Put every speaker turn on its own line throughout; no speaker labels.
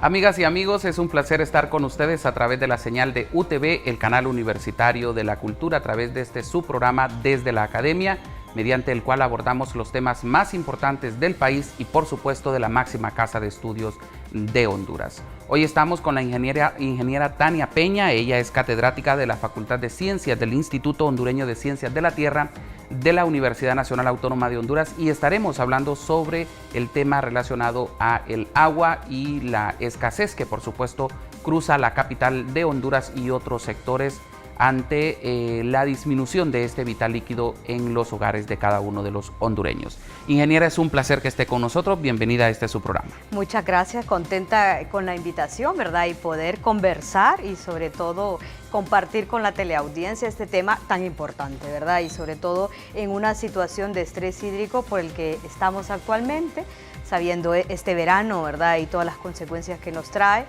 Amigas y amigos, es un placer estar con ustedes a través de la señal de UTV, el canal universitario de la cultura, a través de este su programa Desde la Academia, mediante el cual abordamos los temas más importantes del país y por supuesto de la máxima casa de estudios de Honduras. Hoy estamos con la ingeniera Tania Peña. Ella es catedrática de la Facultad de Ciencias del Instituto Hondureño de Ciencias de la Tierra de la Universidad Nacional Autónoma de Honduras, y estaremos hablando sobre el tema relacionado a el agua y la escasez que por supuesto cruza la capital de Honduras y otros sectores ante la disminución de este vital líquido en los hogares de cada uno de los hondureños. Ingeniera, es un placer que esté con nosotros. Bienvenida a su programa.
Muchas gracias, contenta con la invitación, ¿verdad? Y poder conversar y sobre todo compartir con la teleaudiencia este tema tan importante, ¿verdad? Y sobre todo en una situación de estrés hídrico por el que estamos actualmente, sabiendo este verano, ¿verdad? Y todas las consecuencias que nos trae.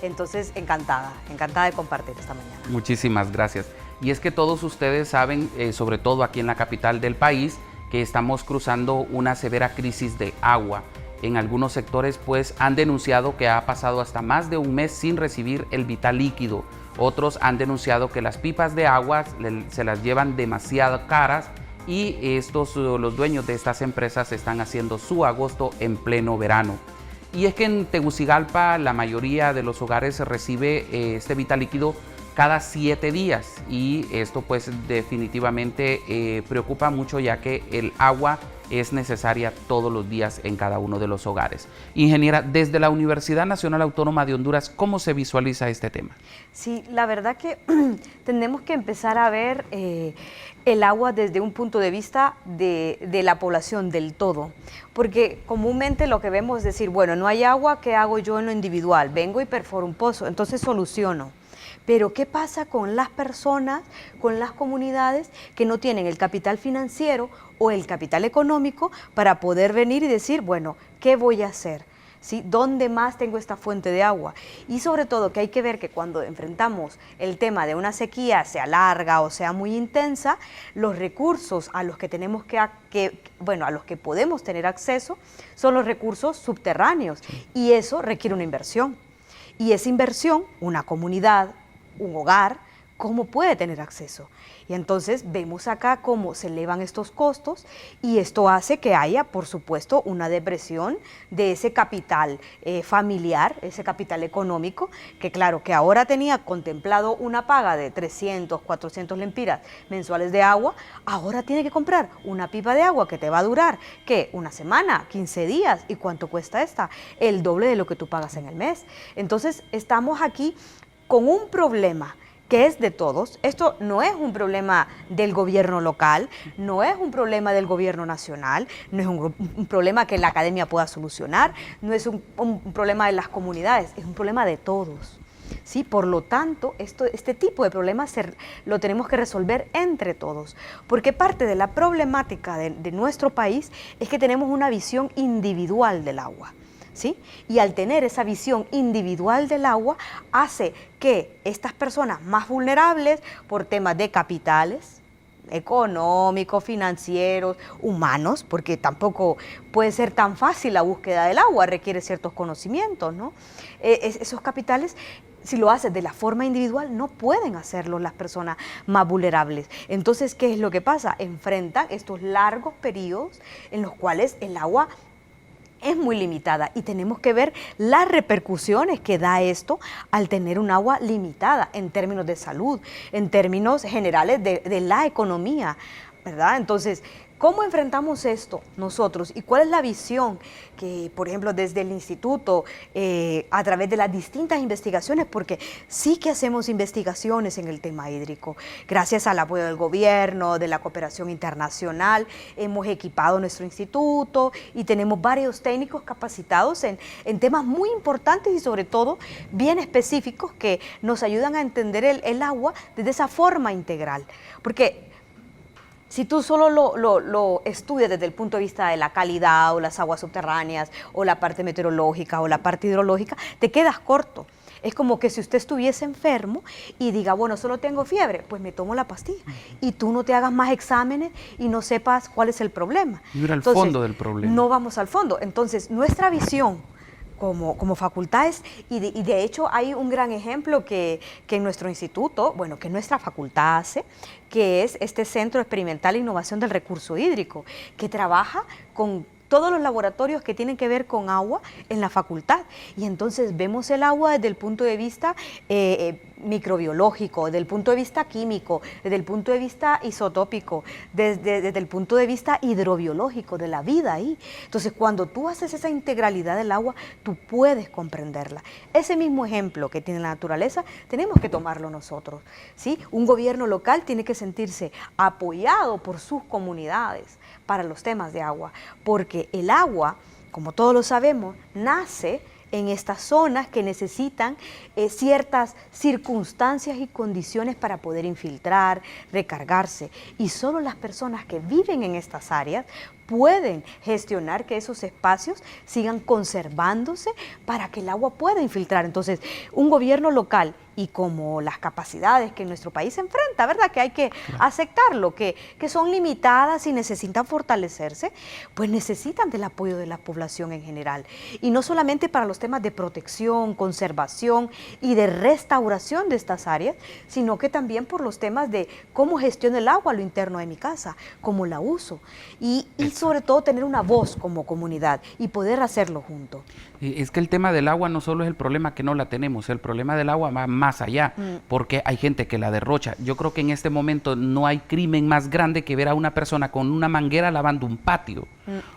Entonces, encantada de compartir esta mañana.
Muchísimas gracias. Y es que todos ustedes saben, sobre todo aquí en la capital del país, que estamos cruzando una severa crisis de agua. En algunos sectores pues han denunciado que ha pasado hasta más de un mes sin recibir el vital líquido. Otros han denunciado que las pipas de agua se las llevan demasiado caras, y los dueños de estas empresas están haciendo su agosto en pleno verano. Y es que en Tegucigalpa la mayoría de los hogares recibe este vital líquido cada 7 días, y esto pues definitivamente preocupa mucho, ya que el agua es necesaria todos los días en cada uno de los hogares. Ingeniera, desde la Universidad Nacional Autónoma de Honduras, ¿cómo se visualiza este tema?
Sí, la verdad que tenemos que empezar a ver el agua desde un punto de vista de la población del todo, porque comúnmente lo que vemos es decir, bueno, no hay agua, ¿qué hago yo en lo individual? Vengo y perforo un pozo, entonces soluciono. Pero ¿qué pasa con las personas, con las comunidades que no tienen el capital financiero o el capital económico para poder venir y decir, bueno, ¿qué voy a hacer? ¿Sí? ¿Dónde más tengo esta fuente de agua? Y sobre todo que hay que ver que cuando enfrentamos el tema de una sequía, sea larga o sea muy intensa, los recursos a los que tenemos a los que podemos tener acceso son los recursos subterráneos, y eso requiere una inversión. Y esa inversión, una comunidad, un hogar, ¿cómo puede tener acceso? Y entonces vemos acá cómo se elevan estos costos, y esto hace que haya, por supuesto, una depresión de ese capital familiar, ese capital económico, que claro, que ahora tenía contemplado una paga de 300, 400 lempiras mensuales de agua, ahora tiene que comprar una pipa de agua que te va a durar, ¿qué? Una semana, 15 días, ¿y cuánto cuesta esta? El doble de lo que tú pagas en el mes. Entonces, estamos aquí con un problema que es de todos. Esto no es un problema del gobierno local, no es un problema del gobierno nacional, no es un problema que la academia pueda solucionar, no es un problema de las comunidades, es un problema de todos. ¿Sí? Por lo tanto, este tipo de problemas lo tenemos que resolver entre todos, porque parte de la problemática de nuestro país es que tenemos una visión individual del agua. ¿Sí? Y al tener esa visión individual del agua, hace que estas personas más vulnerables por temas de capitales, económicos, financieros, humanos, porque tampoco puede ser tan fácil la búsqueda del agua, requiere ciertos conocimientos, ¿no? Esos capitales, si lo haces de la forma individual, no pueden hacerlo las personas más vulnerables. Entonces, ¿qué es lo que pasa? Enfrentan estos largos periodos en los cuales el agua es muy limitada, y tenemos que ver las repercusiones que da esto al tener un agua limitada en términos de salud, en términos generales de la economía, ¿verdad? Entonces, ¿cómo enfrentamos esto nosotros y cuál es la visión que, por ejemplo, desde el instituto, a través de las distintas investigaciones, porque sí que hacemos investigaciones en el tema hídrico, gracias al apoyo del gobierno, de la cooperación internacional, hemos equipado nuestro instituto y tenemos varios técnicos capacitados en temas muy importantes y sobre todo bien específicos que nos ayudan a entender el agua desde esa forma integral, porque si tú solo lo estudias desde el punto de vista de la calidad o las aguas subterráneas o la parte meteorológica o la parte hidrológica, te quedas corto. Es como que si usted estuviese enfermo y diga, bueno, solo tengo fiebre, pues me tomo la pastilla. Y tú no te hagas más exámenes y no sepas cuál es el problema.
Ir al fondo del problema.
No vamos al fondo. Entonces, nuestra visión como facultades y de hecho hay un gran ejemplo que en nuestro instituto, bueno, que nuestra facultad hace, que es este Centro Experimental de Innovación del Recurso Hídrico, que trabaja con todos los laboratorios que tienen que ver con agua en la facultad. Y entonces vemos el agua desde el punto de vista microbiológico, desde el punto de vista químico, desde el punto de vista isotópico, desde el punto de vista hidrobiológico, de la vida ahí. Entonces, cuando tú haces esa integralidad del agua, tú puedes comprenderla. Ese mismo ejemplo que tiene la naturaleza, tenemos que tomarlo nosotros, ¿sí? Un gobierno local tiene que sentirse apoyado por sus comunidades para los temas de agua, porque el agua, como todos lo sabemos, nace en estas zonas que necesitan ciertas circunstancias y condiciones para poder infiltrar, recargarse. Y solo las personas que viven en estas áreas pueden gestionar que esos espacios sigan conservándose para que el agua pueda infiltrar. Entonces, un gobierno local y como las capacidades que nuestro país enfrenta, ¿verdad? Que hay que aceptarlo, que son limitadas y necesitan fortalecerse, pues necesitan del apoyo de la población en general. Y no solamente para los temas de protección, conservación y de restauración de estas áreas, sino que también por los temas de cómo gestiono el agua a lo interno de mi casa, cómo la uso y sobre todo tener una voz como comunidad y poder hacerlo juntos.
Es que el tema del agua no solo es el problema que no la tenemos, el problema del agua va más allá, porque hay gente que la derrocha. Yo creo que en este momento no hay crimen más grande que ver a una persona con una manguera lavando un patio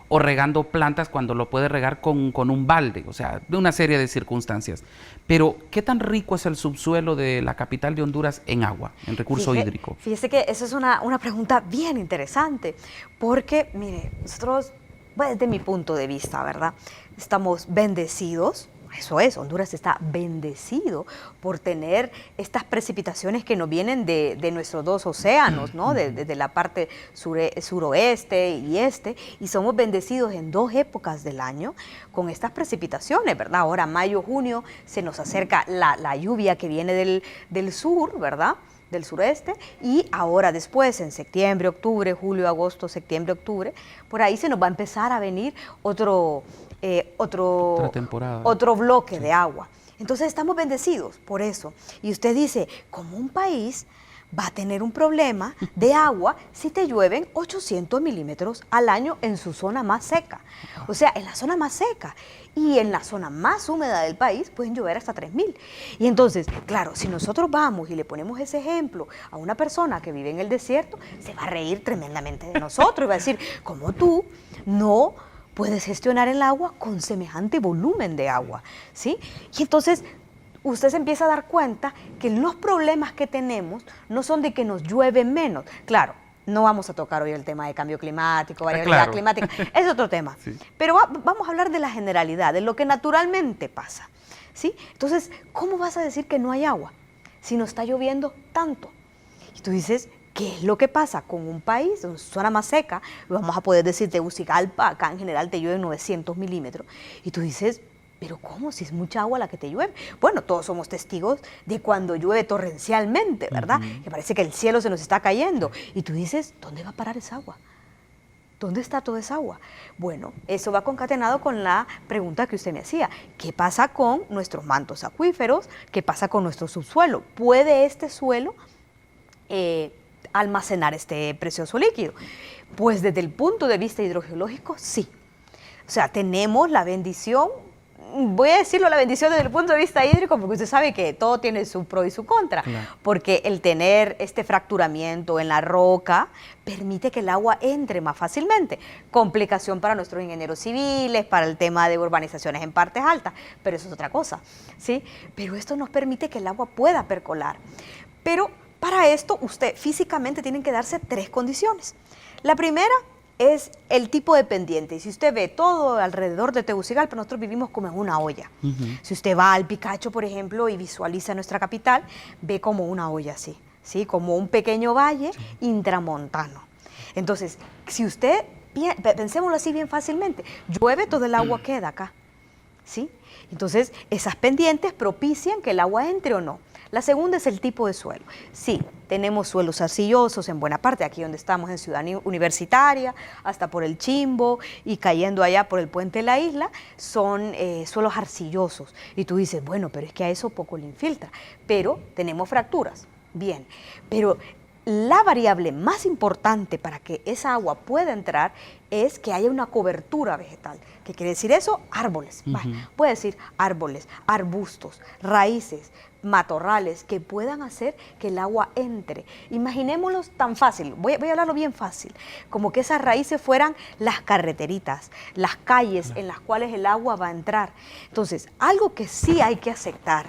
o regando plantas cuando lo puede regar con un balde, o sea, de una serie de circunstancias. Pero, ¿qué tan rico es el subsuelo de la capital de Honduras en agua, en recurso hídrico?
Fíjese que esa es una pregunta bien interesante, porque, mire, nosotros, bueno, desde mi punto de vista, ¿verdad? Estamos bendecidos, eso es, Honduras está bendecido por tener estas precipitaciones que nos vienen de nuestros dos océanos, ¿no? De la parte suroeste y este, y somos bendecidos en dos épocas del año con estas precipitaciones, ¿verdad? Ahora, mayo, junio, se nos acerca la lluvia que viene del sur, ¿verdad? Del sureste, y ahora después en septiembre, octubre, julio, agosto, septiembre, octubre, por ahí se nos va a empezar a venir otro bloque de agua. Entonces estamos bendecidos por eso. Y usted dice, ¿cómo un país va a tener un problema de agua si te llueven 800 milímetros al año en su zona más seca? O sea, en la zona más seca. Y en la zona más húmeda del país pueden llover hasta 3.000. Y entonces, claro, si nosotros vamos y le ponemos ese ejemplo a una persona que vive en el desierto, se va a reír tremendamente de nosotros y va a decir, ¿cómo tú no puedes gestionar el agua con semejante volumen de agua? ¿Sí? Y entonces usted se empieza a dar cuenta que los problemas que tenemos no son de que nos llueve menos. Claro, no vamos a tocar hoy el tema de cambio climático, variabilidad climática, es otro tema. Sí. Pero vamos a hablar de la generalidad, de lo que naturalmente pasa, ¿sí? Entonces, ¿cómo vas a decir que no hay agua si no está lloviendo tanto? Y tú dices, ¿qué es lo que pasa con un país, una zona más seca? Vamos a poder decir Tegucigalpa, acá en general te llueven 900 milímetros. Y tú dices, ¿pero cómo? Si es mucha agua la que te llueve. Bueno, todos somos testigos de cuando llueve torrencialmente, ¿verdad? Que parece que el cielo se nos está cayendo. Y tú dices, ¿dónde va a parar esa agua? ¿Dónde está toda esa agua? Bueno, eso va concatenado con la pregunta que usted me hacía. ¿Qué pasa con nuestros mantos acuíferos? ¿Qué pasa con nuestro subsuelo? ¿Puede este suelo almacenar este precioso líquido? Pues desde el punto de vista hidrogeológico, sí. O sea, tenemos la bendición, voy a decirlo, la bendición desde el punto de vista hídrico, porque usted sabe que todo tiene su pro y su contra, porque el tener este fracturamiento en la roca permite que el agua entre más fácilmente. Complicación para nuestros ingenieros civiles, para el tema de urbanizaciones en partes altas, pero eso es otra cosa, ¿sí? Pero esto nos permite que el agua pueda percolar. Pero para esto, usted físicamente tienen que darse 3 condiciones. La primera es el tipo de pendiente. Y si usted ve todo alrededor de Tegucigalpa, nosotros vivimos como en una olla. Si usted va al Picacho, por ejemplo, y visualiza nuestra capital, ve como una olla así, ¿sí? Como un pequeño valle intramontano. Entonces, si usted, pensémoslo así bien fácilmente, llueve, todo el agua queda acá, ¿sí? Entonces, esas pendientes propician que el agua entre o no. La segunda es el tipo de suelo. Sí, tenemos suelos arcillosos en buena parte, aquí donde estamos en Ciudad Universitaria, hasta por el Chimbo y cayendo allá por el puente de la isla, son suelos arcillosos. Y tú dices, bueno, pero es que a eso poco le infiltra. Pero tenemos fracturas, bien, pero la variable más importante para que esa agua pueda entrar es que haya una cobertura vegetal. ¿Qué quiere decir eso? Árboles. Puede decir árboles, arbustos, raíces, matorrales que puedan hacer que el agua entre. Imaginémoslo tan fácil, voy a hablarlo bien fácil, como que esas raíces fueran las carreteritas, las calles en las cuales el agua va a entrar. Entonces, algo que sí hay que aceptar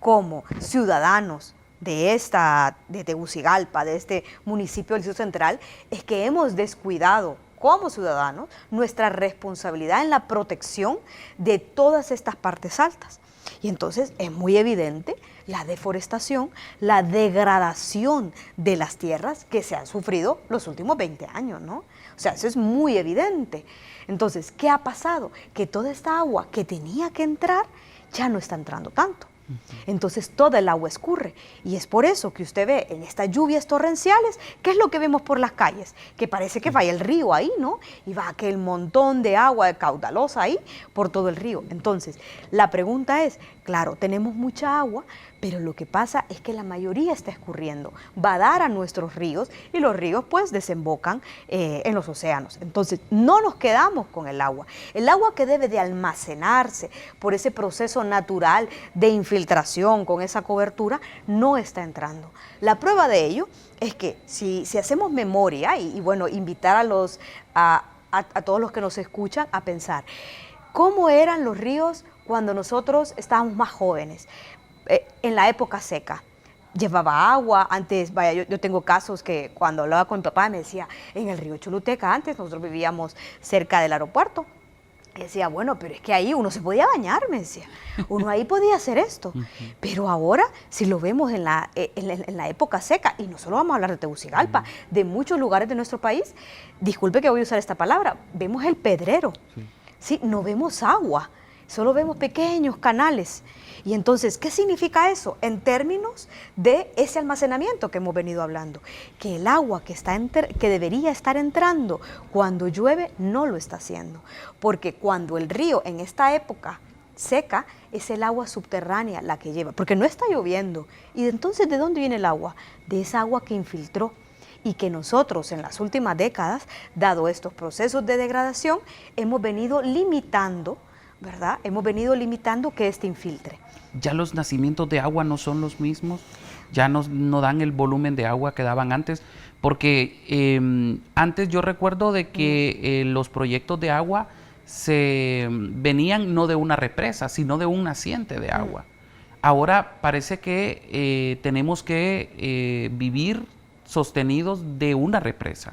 como ciudadanos de Tegucigalpa, de este municipio del Distrito Central, es que hemos descuidado como ciudadanos nuestra responsabilidad en la protección de todas estas partes altas. Y entonces es muy evidente la deforestación, la degradación de las tierras que se han sufrido los últimos 20 años, ¿no? O sea, eso es muy evidente. Entonces, ¿qué ha pasado? Que toda esta agua que tenía que entrar ya no está entrando tanto. Entonces toda el agua escurre y es por eso que usted ve en estas lluvias torrenciales, ¿qué es lo que vemos por las calles? Que parece que vaya el río ahí, ¿no? Y va aquel montón de agua caudalosa ahí por todo el río. Entonces, la pregunta es, claro, tenemos mucha agua, pero lo que pasa es que la mayoría está escurriendo, va a dar a nuestros ríos y los ríos pues desembocan en los océanos. Entonces no nos quedamos con el agua que debe de almacenarse por ese proceso natural de infiltración con esa cobertura no está entrando. La prueba de ello es que si hacemos memoria y bueno, invitar a todos los que nos escuchan a pensar, ¿cómo eran los ríos cuando nosotros estábamos más jóvenes? En la época seca, llevaba agua, antes, vaya, yo tengo casos que cuando hablaba con mi papá me decía, en el río Choluteca antes, nosotros vivíamos cerca del aeropuerto, y decía, bueno, pero es que ahí uno se podía bañar, me decía, uno ahí podía hacer esto, pero ahora, si lo vemos en la época seca, y no solo vamos a hablar de Tegucigalpa, de muchos lugares de nuestro país, disculpe que voy a usar esta palabra, vemos el pedrero, ¿sí? No vemos agua, solo vemos pequeños canales. Y entonces, ¿qué significa eso? En términos de ese almacenamiento que hemos venido hablando, que el agua que debería estar entrando cuando llueve no lo está haciendo, porque cuando el río en esta época seca es el agua subterránea la que lleva, porque no está lloviendo. Y entonces, ¿de dónde viene el agua? De esa agua que infiltró y que nosotros en las últimas décadas, dado estos procesos de degradación, hemos venido limitando, ¿verdad? Hemos venido limitando que este infiltre.
Ya los nacimientos de agua no son los mismos, ya no dan el volumen de agua que daban antes, porque antes yo recuerdo de que los proyectos de agua se venían no de una represa, sino de un naciente de agua. Ahora parece que tenemos que vivir sostenidos de una represa,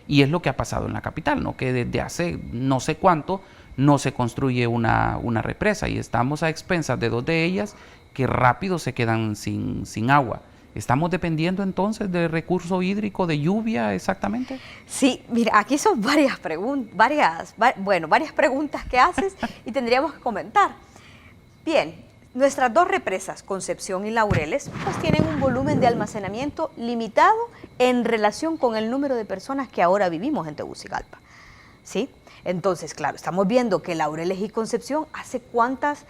y es lo que ha pasado en la capital, ¿no? Que desde hace no sé cuánto no se construye una represa y estamos a expensas de dos de ellas que rápido se quedan sin agua. ¿Estamos dependiendo entonces del recurso hídrico de lluvia exactamente?
Sí, mira, aquí son varias preguntas que haces y tendríamos que comentar. Bien, nuestras dos represas, Concepción y Laureles, pues tienen un volumen de almacenamiento limitado en relación con el número de personas que ahora vivimos en Tegucigalpa, ¿sí? Entonces, claro, estamos viendo que Laureles y Concepción, ¿hace cuántas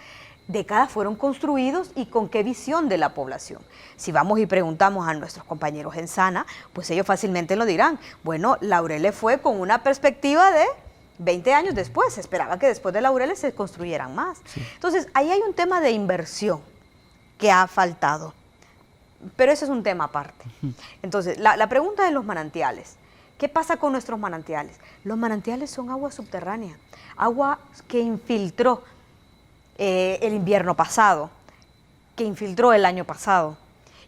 décadas fueron construidos y con qué visión de la población? Si vamos y preguntamos a nuestros compañeros en Sana, pues ellos fácilmente lo dirán. Bueno, Laureles fue con una perspectiva de 20 años después, se esperaba que después de Laureles se construyeran más. Sí. Entonces, ahí hay un tema de inversión que ha faltado, pero ese es un tema aparte. Entonces, la pregunta de los manantiales. ¿Qué pasa con nuestros manantiales? Los manantiales son agua subterránea, agua que infiltró el invierno pasado, que infiltró el año pasado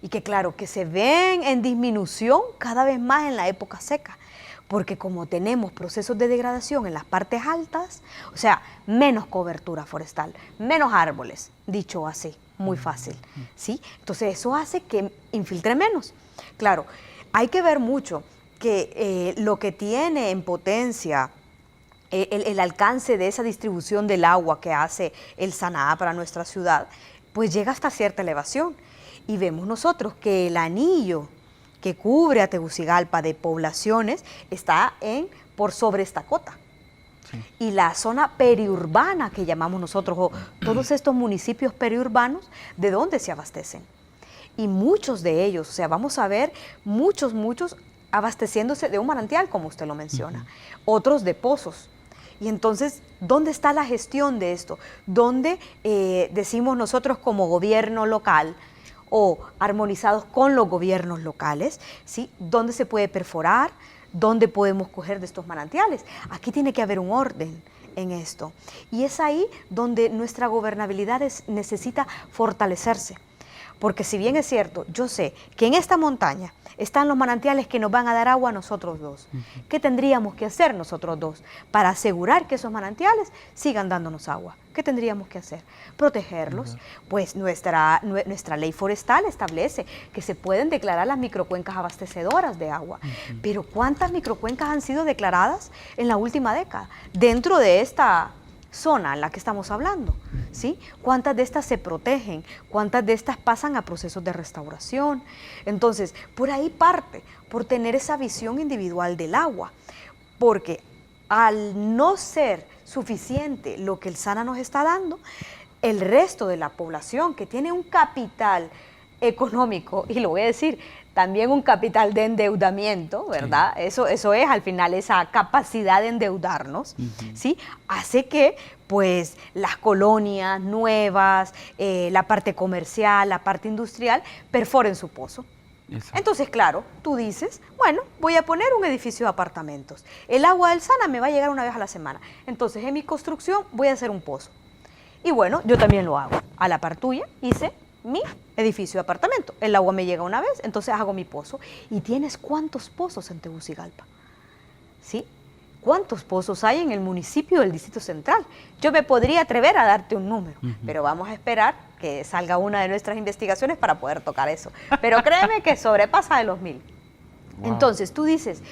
y que claro, que se ven en disminución cada vez más en la época seca, porque como tenemos procesos de degradación en las partes altas, o sea, menos cobertura forestal, menos árboles, dicho así, muy fácil, ¿sí? Entonces eso hace que infiltre menos. Claro, hay que ver mucho que lo que tiene en potencia el alcance de esa distribución del agua que hace el SANAA para nuestra ciudad, pues llega hasta cierta elevación. y vemos nosotros que el anillo que cubre a Tegucigalpa de poblaciones está por sobre esta cota. Sí. Y la zona periurbana que llamamos nosotros, o todos estos municipios periurbanos, ¿de dónde se abastecen? Y muchos de ellos, o sea, vamos a ver muchos abasteciéndose de un manantial, como usted lo menciona, otros de pozos. Y entonces, ¿dónde está la gestión de esto? ¿Dónde decimos nosotros como gobierno local o armonizados con los gobiernos locales, ¿sí? ¿Dónde se puede perforar? ¿Dónde podemos coger de estos manantiales? Aquí tiene que haber un orden en esto. Y es ahí donde nuestra gobernabilidad necesita fortalecerse. Porque si bien es cierto, yo sé que en esta montaña están los manantiales que nos van a dar agua a nosotros dos. ¿Qué tendríamos que hacer nosotros dos para asegurar que esos manantiales sigan dándonos agua? ¿Qué tendríamos que hacer? Protegerlos. Pues nuestra ley forestal establece que se pueden declarar las microcuencas abastecedoras de agua. Pero ¿cuántas microcuencas han sido declaradas en la última década dentro de esta zona en la que estamos hablando? ¿Sí? ¿Cuántas de estas se protegen? ¿Cuántas de estas pasan a procesos de restauración? Entonces, por ahí parte, por tener esa visión individual del agua, porque al no ser suficiente lo que el SANA nos está dando, el resto de la población que tiene un capital económico, y lo voy a decir, también un capital de endeudamiento, ¿verdad? Sí. Eso es al final esa capacidad de endeudarnos, ¿sí? Hace que pues las colonias nuevas, la parte comercial, la parte industrial, perforen su pozo. Exacto. Entonces, claro, tú dices, bueno, voy a poner un edificio de apartamentos. El agua del SANA me va a llegar una vez a la semana. Entonces, en mi construcción voy a hacer un pozo. Y bueno, yo también lo hago. A la par tuya hice mi edificio de apartamento. El agua me llega una vez, entonces hago mi pozo. ¿Y tienes cuántos pozos en Tegucigalpa? ¿Sí? ¿Cuántos pozos hay en el municipio del Distrito Central? Yo me podría atrever a darte un número, pero vamos a esperar que salga una de nuestras investigaciones para poder tocar eso. Pero créeme que sobrepasa de los 1000. Wow. Entonces, tú dices...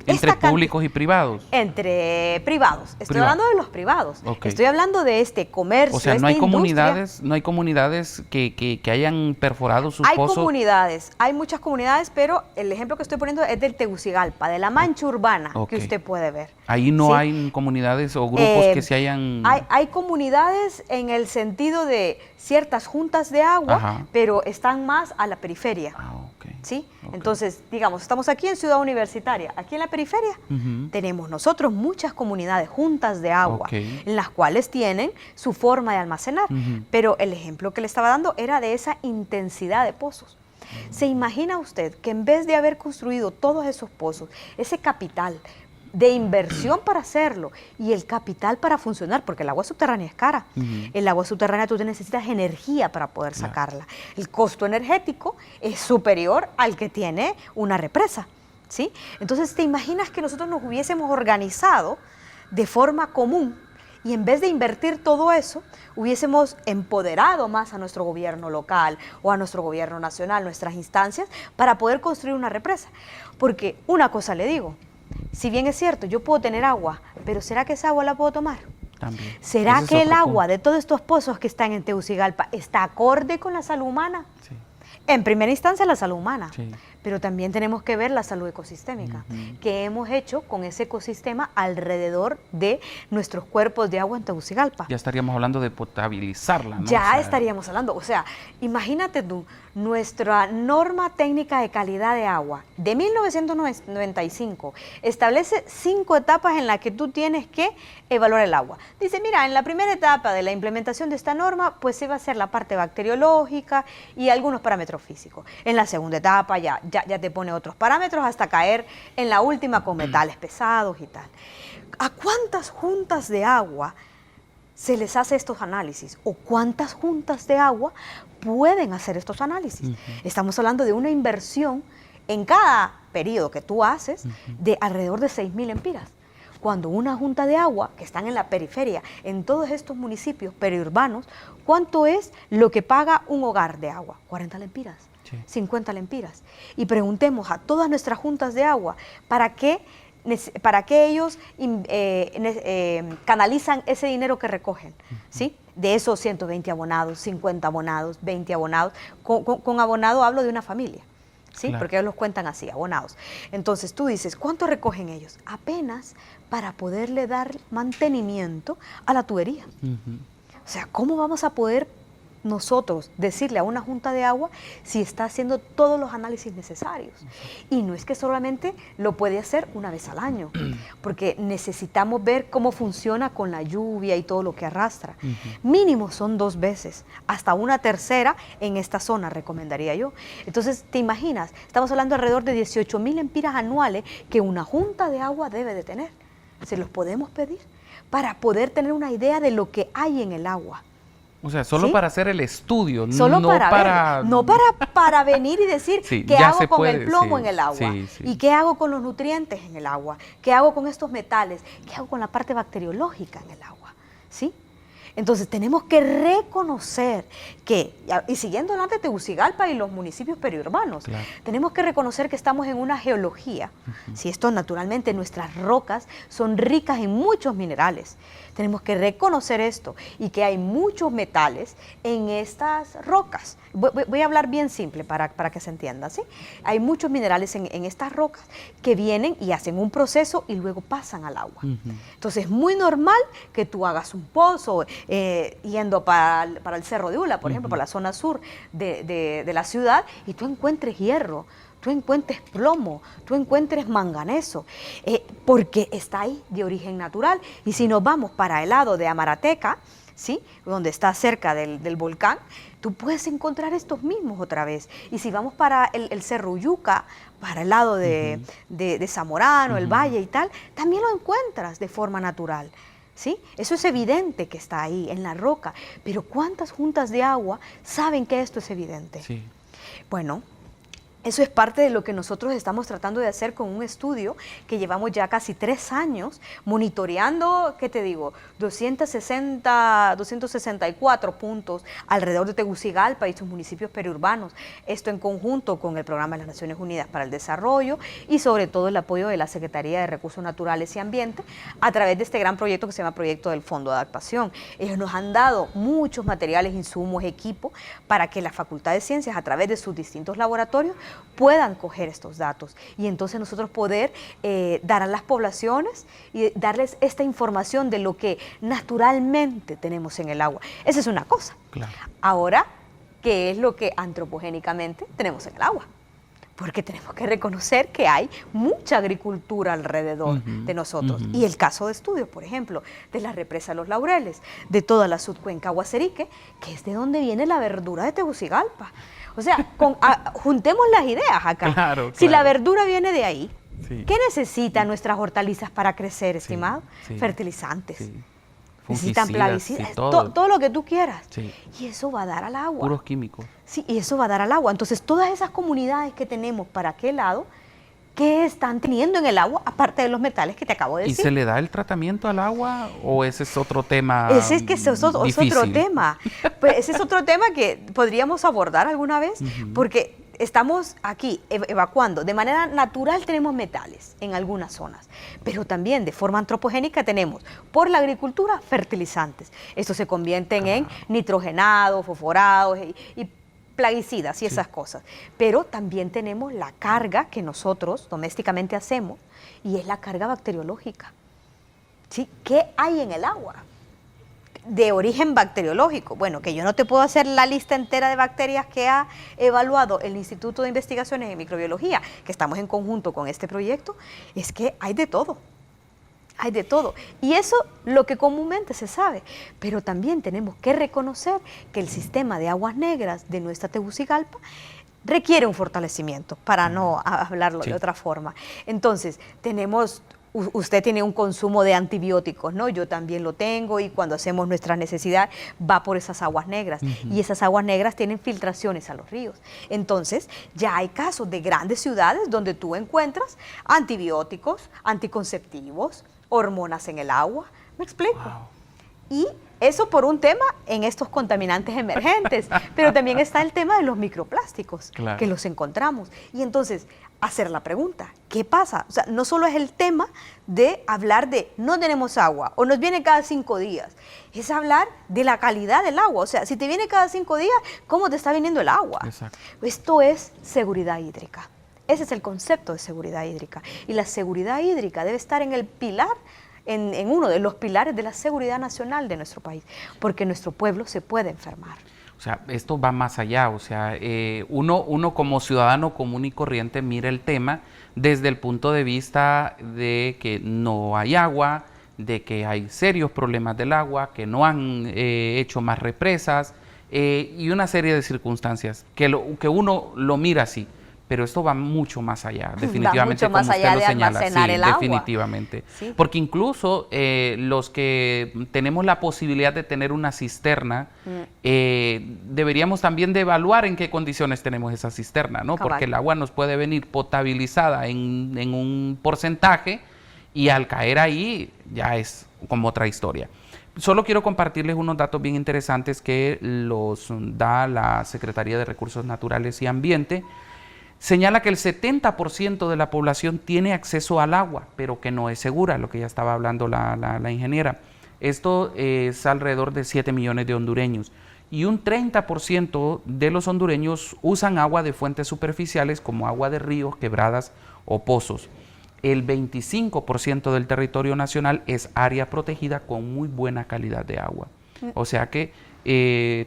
¿Entre públicos y privados?
Entre privados. Estoy hablando de los privados. Okay. Estoy hablando de este comercio,
o sea, no hay comunidades, no hay comunidades que hayan perforado sus pozos.
Hay comunidades, hay muchas comunidades, pero el ejemplo que estoy poniendo es del Tegucigalpa, de la mancha urbana que usted puede ver.
Ahí no hay comunidades o grupos que se hayan...
Hay comunidades en el sentido de ciertas juntas de agua, pero están más a la periferia. ¿Sí? Entonces, digamos, estamos aquí en Ciudad Universitaria, aquí en la periferia tenemos nosotros muchas comunidades juntas de agua, en las cuales tienen su forma de almacenar, pero el ejemplo que le estaba dando era de esa intensidad de pozos. ¿Se imagina usted que en vez de haber construido todos esos pozos, ese capital de inversión para hacerlo y el capital para funcionar, porque el agua subterránea es cara. El agua subterránea tú necesitas energía para poder sacarla. El costo energético es superior al que tiene una represa, ¿sí? Entonces, ¿te imaginas que nosotros nos hubiésemos organizado de forma común y en vez de invertir todo eso, hubiésemos empoderado más a nuestro gobierno local o a nuestro gobierno nacional, nuestras instancias, para poder construir una represa? Porque una cosa le digo, si bien es cierto, yo puedo tener agua, pero ¿será que esa agua la puedo tomar?
También.
¿Será que el agua de todos estos pozos que están en Tegucigalpa está acorde con la salud humana?
Sí.
En primera instancia la salud humana, pero también tenemos que ver la salud ecosistémica que hemos hecho con ese ecosistema alrededor de nuestros cuerpos de agua en Tegucigalpa.
Ya estaríamos hablando de potabilizarla, ¿no?
Ya estaríamos hablando, o sea, imagínate tú, nuestra norma técnica de calidad de agua de 1995 establece 5 etapas en las que tú tienes que evaluar el agua. Dice, mira, en la primera etapa de la implementación de esta norma, pues se va a hacer la parte bacteriológica y algunos parámetros físicos. En la segunda etapa ya te pone otros parámetros hasta caer en la última con metales pesados y tal. ¿A cuántas juntas de agua se les hace estos análisis? ¿O cuántas juntas de agua pueden hacer estos análisis? Estamos hablando de una inversión en cada periodo que tú haces de alrededor de 6.000 empiras. Cuando una junta de agua, que están en la periferia, en todos estos municipios periurbanos, ¿cuánto es lo que paga un hogar de agua? 40 lempiras. 50 lempiras. Y preguntemos a todas nuestras juntas de agua, ¿para qué ¿para qué ellos canalizan ese dinero que recogen? ¿Sí? De esos 120 abonados, 50 abonados, 20 abonados. Con abonado hablo de una familia, ¿sí?
Claro.
Porque ellos los cuentan así, abonados. Entonces tú dices, ¿cuánto recogen ellos? Apenas para poderle dar mantenimiento a la tubería. O sea, ¿cómo vamos a poder nosotros decirle a una junta de agua si está haciendo todos los análisis necesarios? Y no es que solamente lo puede hacer una vez al año, porque necesitamos ver cómo funciona con la lluvia y todo lo que arrastra. Mínimo son 2 veces, hasta una tercera en esta zona, recomendaría yo. Entonces, ¿te imaginas? Estamos hablando alrededor de 18,000 empiras anuales que una junta de agua debe de tener. ¿Se los podemos pedir? Para poder tener una idea de lo que hay en el agua.
O sea, solo
¿sí?
para hacer el estudio,
solo
no
para venir y decir
sí,
qué
ya
hago
se
con
puede,
el plomo
sí,
en el agua,
sí, sí.
y qué hago con los nutrientes en el agua, qué hago con estos metales, qué hago con la parte bacteriológica en el agua, ¿sí? Entonces tenemos que reconocer que, y siguiendo adelante Tegucigalpa y los municipios periurbanos,
Claro.
tenemos que reconocer que estamos en una geología. Si esto naturalmente, nuestras rocas son ricas en muchos minerales. Tenemos que reconocer esto y que hay muchos metales en estas rocas. Voy a hablar bien simple para que se entienda, ¿sí? Hay muchos minerales en estas rocas que vienen y hacen un proceso y luego pasan al agua. Entonces es muy normal que tú hagas un pozo yendo para el Cerro de Ula, por ejemplo, para la zona sur de la ciudad, y tú encuentres hierro, tú encuentres plomo, tú encuentres manganeso, porque está ahí de origen natural. Y si nos vamos para el lado de Amarateca, ¿sí? Donde está cerca del volcán, tú puedes encontrar estos mismos otra vez. Y si vamos para el Cerro Uyuca, para el lado de Zamorano, el Valle y tal, también lo encuentras de forma natural. ¿Sí? Eso es evidente que está ahí, en la roca. Pero ¿cuántas juntas de agua saben que esto es evidente?
Sí.
Bueno, eso es parte de lo que nosotros estamos tratando de hacer con un estudio que llevamos ya casi 3 años monitoreando, ¿qué te digo? 264 puntos alrededor de Tegucigalpa y sus municipios periurbanos. Esto en conjunto con el Programa de las Naciones Unidas para el Desarrollo y sobre todo el apoyo de la Secretaría de Recursos Naturales y Ambiente a través de este gran proyecto que se llama Proyecto del Fondo de Adaptación. Ellos nos han dado muchos materiales, insumos, equipo para que la Facultad de Ciencias a través de sus distintos laboratorios puedan coger estos datos y entonces nosotros poder dar a las poblaciones y darles esta información de lo que naturalmente tenemos en el agua. Esa es una cosa.
Claro.
Ahora, ¿qué es lo que antropogénicamente tenemos en el agua? Porque tenemos que reconocer que hay mucha agricultura alrededor de nosotros. Y el caso de estudio, por ejemplo, de la represa de Los Laureles, de toda la subcuenca Guaserique, que es de donde viene la verdura de Tegucigalpa. O sea, juntemos las ideas acá.
Claro,
si la
claro.
verdura viene de ahí,
Sí.
¿qué necesitan nuestras hortalizas para crecer, estimado?
sí.
Fertilizantes.
Sí.
Necesitan
Fungicidas,
plaguicidas,
sí, todo.
todo lo que tú quieras.
Sí.
Y eso va a dar al agua.
Puros químicos.
Sí, y eso va a dar al agua. Entonces, todas esas comunidades que tenemos para aquel lado, ¿qué están teniendo en el agua, aparte de los metales que te acabo de
¿Y
decir?
se le da el tratamiento al agua o ese es otro tema
Ese es que es otro
difícil?
tema. Pues ese es otro tema que podríamos abordar alguna vez, porque estamos aquí evacuando. De manera natural tenemos metales en algunas zonas, pero también de forma antropogénica tenemos, por la agricultura, fertilizantes. Estos se convierten en nitrogenados, fosforados y plaguicidas y esas cosas. Pero también tenemos la carga que nosotros domésticamente hacemos y es la carga bacteriológica. ¿Sí? ¿Qué hay en el agua? De origen bacteriológico. Bueno, que yo no te puedo hacer la lista entera de bacterias que ha evaluado el Instituto de Investigaciones en Microbiología, que estamos en conjunto con este proyecto, es que hay de todo. Hay de todo. Y eso lo que comúnmente se sabe. Pero también tenemos que reconocer que el sistema de aguas negras de nuestra Tegucigalpa requiere un fortalecimiento, para no hablarlo de otra forma. Entonces, usted tiene un consumo de antibióticos, ¿no? Yo también lo tengo y cuando hacemos nuestra necesidad va por esas aguas negras y esas aguas negras tienen filtraciones a los ríos. Entonces ya hay casos de grandes ciudades donde tú encuentras antibióticos, anticonceptivos, hormonas en el agua. ¿Me explico?
Wow.
Y eso por un tema en estos contaminantes emergentes, pero también está el tema de los microplásticos,
Claro.
que los encontramos. Y entonces hacer la pregunta, ¿qué pasa? O sea, no solo es el tema de hablar de no tenemos agua o nos viene cada 5 días, es hablar de la calidad del agua. O sea, si te viene cada 5 días, ¿cómo te está viniendo el agua?
Exacto.
Esto es seguridad hídrica. Ese es el concepto de seguridad hídrica. Y la seguridad hídrica debe estar en el pilar, en uno de los pilares de la seguridad nacional de nuestro país, porque nuestro pueblo se puede enfermar.
O sea, esto va más allá, o sea, uno como ciudadano común y corriente mira el tema desde el punto de vista de que no hay agua, de que hay serios problemas del agua, que no han hecho más represas y una serie de circunstancias que uno lo mira así. Pero esto va mucho más allá, definitivamente,
mucho más
como
allá
usted lo
de
señala.
almacenar
Sí,
el agua.
definitivamente.
Sí.
Porque incluso los que tenemos la posibilidad de tener una cisterna, deberíamos también de evaluar en qué condiciones tenemos esa cisterna, ¿no?
Cabal.
Porque el agua nos puede venir potabilizada en un porcentaje y al caer ahí ya es como otra historia. Solo quiero compartirles unos datos bien interesantes que los da la Secretaría de Recursos Naturales y Ambiente. Señala que el 70% de la población tiene acceso al agua, pero que no es segura, lo que ya estaba hablando la ingeniera. Esto es alrededor de 7 millones de hondureños. Y un 30% de los hondureños usan agua de fuentes superficiales como agua de ríos, quebradas o pozos. El 25% del territorio nacional es área protegida con muy buena calidad de agua. O sea que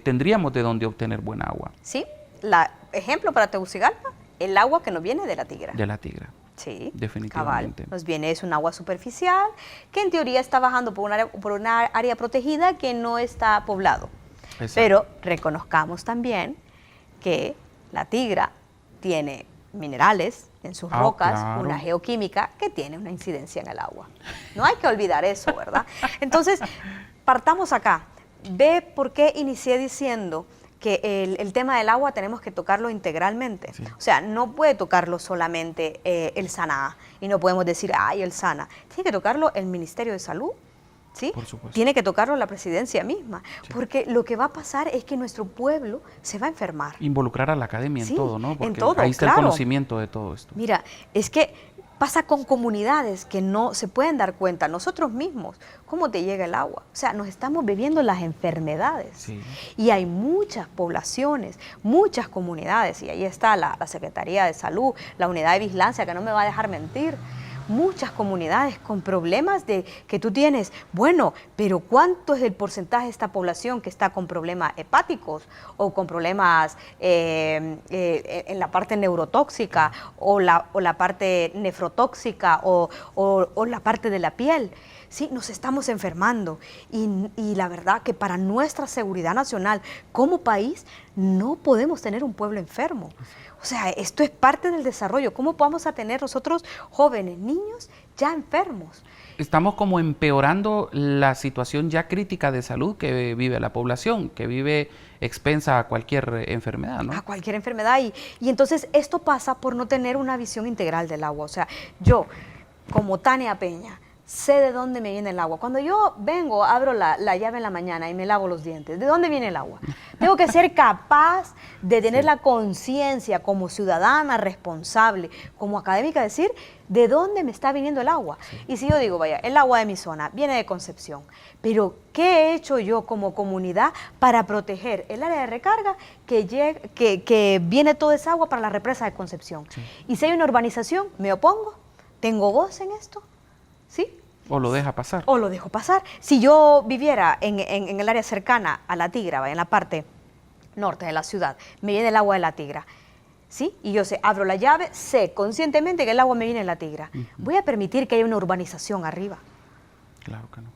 tendríamos de dónde obtener buena agua.
Sí, ejemplo para Tegucigalpa, el agua que nos viene de la Tigra.
De la Tigra.
Sí,
definitivamente.
Cabal. Nos viene, es un agua superficial que en teoría está bajando por una área protegida que no está poblado.
Exacto.
Pero reconozcamos también que la Tigra tiene minerales en sus rocas,
claro.
una geoquímica que tiene una incidencia en el agua. No hay que olvidar eso, ¿verdad? Entonces, partamos acá. Ve por qué inicié diciendo que el tema del agua tenemos que tocarlo integralmente. Sí. O sea, no puede tocarlo solamente el SANA y no podemos decir, ay, el SANA. Tiene que tocarlo el Ministerio de Salud, ¿sí?
Por supuesto.
Tiene que tocarlo la presidencia misma, sí. Porque lo que va a pasar es que nuestro pueblo se va a enfermar.
Involucrar a la academia en todo, ¿no? Porque
en todo,
ahí está
claro.
el conocimiento de todo esto.
Mira, es que pasa con comunidades que no se pueden dar cuenta, nosotros mismos, cómo te llega el agua. O sea, nos estamos bebiendo las enfermedades.
Sí.
Y hay muchas poblaciones, muchas comunidades, y ahí está la Secretaría de Salud, la Unidad de Vigilancia, que no me va a dejar mentir. Muchas comunidades con problemas de que tú tienes, bueno, pero ¿cuánto es el porcentaje de esta población que está con problemas hepáticos o con problemas en la parte neurotóxica o la parte nefrotóxica o la parte de la piel? Sí, nos estamos enfermando y la verdad que para nuestra seguridad nacional como país no podemos tener un pueblo enfermo. O sea, esto es parte del desarrollo. ¿Cómo vamos a tener nosotros jóvenes, niños, ya enfermos?
Estamos como empeorando la situación ya crítica de salud que vive la población, que vive expensa a cualquier enfermedad, ¿no?
A cualquier enfermedad. Y entonces esto pasa por no tener una visión integral del agua. O sea, yo, como Tania Peña, sé de dónde me viene el agua. Cuando yo vengo, abro la llave en la mañana y me lavo los dientes, ¿de dónde viene el agua? Tengo que ser capaz de tener la conciencia como ciudadana responsable, como académica, decir de dónde me está viniendo el agua. Sí. Y si yo digo, vaya, el agua de mi zona viene de Concepción, pero ¿qué he hecho yo como comunidad para proteger el área de recarga que viene toda esa agua para la represa de Concepción? Sí. Y si hay una urbanización, ¿me opongo? ¿Tengo voz en esto? ¿Sí?
O lo deja pasar.
O lo dejo pasar. Si yo viviera en el área cercana a la Tigra, en la parte norte de la ciudad, me viene el agua de la Tigra, ¿sí? Y yo abro la llave, sé conscientemente que el agua me viene de la Tigra. ¿Voy a permitir que haya una urbanización arriba?
Claro que no.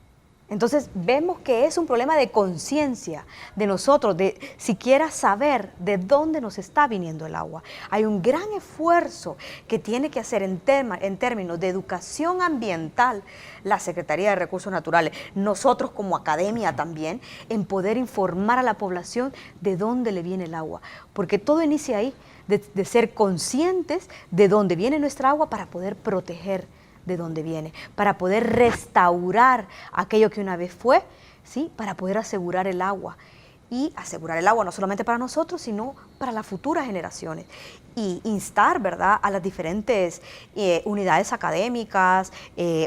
Entonces vemos que es un problema de conciencia de nosotros, de siquiera saber de dónde nos está viniendo el agua. Hay un gran esfuerzo que tiene que hacer en términos de educación ambiental la Secretaría de Recursos Naturales, nosotros como academia también, en poder informar a la población de dónde le viene el agua. Porque todo inicia ahí, de ser conscientes de dónde viene nuestra agua para poder proteger de dónde viene, para poder restaurar aquello que una vez fue, ¿sí? Para poder asegurar el agua. y asegurar el agua no solamente para nosotros, sino para las futuras generaciones. Y instar, ¿verdad?, a las diferentes unidades académicas,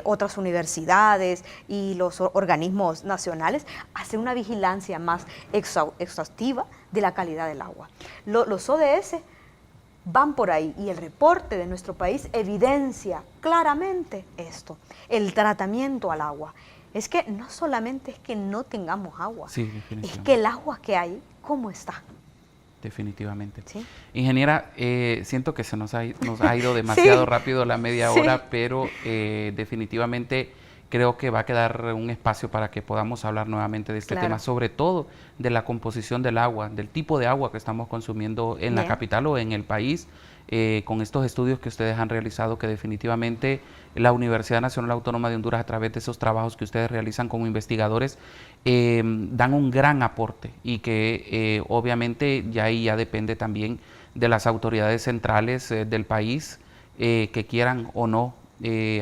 otras universidades y los organismos nacionales a hacer una vigilancia más exhaustiva de la calidad del agua. Los ODS van por ahí y el reporte de nuestro país evidencia claramente esto, el tratamiento al agua. Es que no solamente es que no tengamos agua,
Sí,
es que el agua que hay, ¿cómo está?
definitivamente.
¿Sí?
Ingeniera, siento que nos ha ido demasiado rápido la media hora, pero definitivamente creo que va a quedar un espacio para que podamos hablar nuevamente de este tema, sobre todo de la composición del agua, del tipo de agua que estamos consumiendo en la capital o en el país, con estos estudios que ustedes han realizado, que definitivamente la Universidad Nacional Autónoma de Honduras, a través de esos trabajos que ustedes realizan como investigadores, dan un gran aporte, y que obviamente ya ahí ya depende también de las autoridades centrales del país, que quieran o no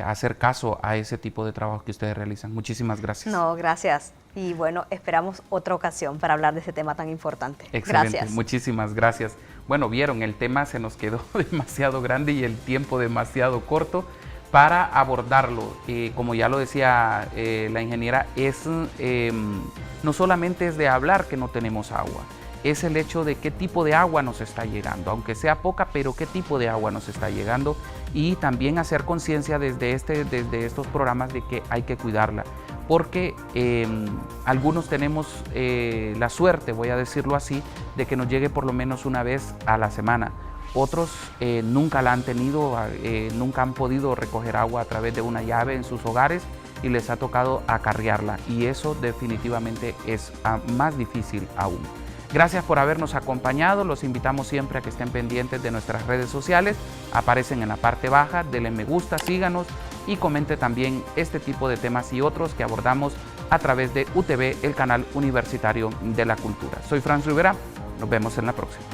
hacer caso a ese tipo de trabajo que ustedes realizan. Muchísimas gracias.
No, gracias. Y bueno, esperamos otra ocasión para hablar de ese tema tan importante.
Excelente,
Gracias.
muchísimas gracias. Bueno, vieron, el tema se nos quedó demasiado grande y el tiempo demasiado corto para abordarlo. Como ya lo decía la ingeniera, no solamente es de hablar que no tenemos agua, es el hecho de qué tipo de agua nos está llegando, aunque sea poca, pero qué tipo de agua nos está llegando, y también hacer conciencia desde estos programas de que hay que cuidarla, porque algunos tenemos la suerte, voy a decirlo así, de que nos llegue por lo menos una vez a la semana. Otros nunca la han tenido, nunca han podido recoger agua a través de una llave en sus hogares y les ha tocado acarrearla, y eso definitivamente es más difícil aún. Gracias por habernos acompañado, los invitamos siempre a que estén pendientes de nuestras redes sociales, aparecen en la parte baja, denle me gusta, síganos y comente también este tipo de temas y otros que abordamos a través de UTV, el canal universitario de la cultura. Soy Franz Rivera, nos vemos en la próxima.